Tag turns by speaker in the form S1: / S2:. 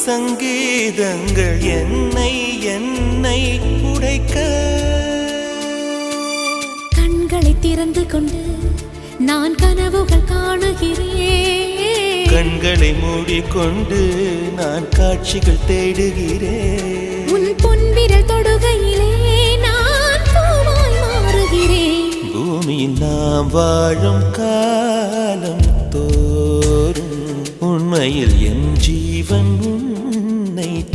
S1: சங்கீதங்கள் என்னை என்னை உடைக்க.
S2: கண்களை திறந்து கொண்டு நான் கனவுகள் காணுகிறேன்.
S1: கண்களை மூடிக்கொண்டு நான் காட்சிகள் தேடுகிறேன்.
S2: உன் பொன்விரல் தொடுகையிலே நான் பூவாய் மாறுகிறேன்.
S1: பூமியில் நாம் வாழும் காலம் தோறும் உண்மையில் என் ஜீவன் உன்னை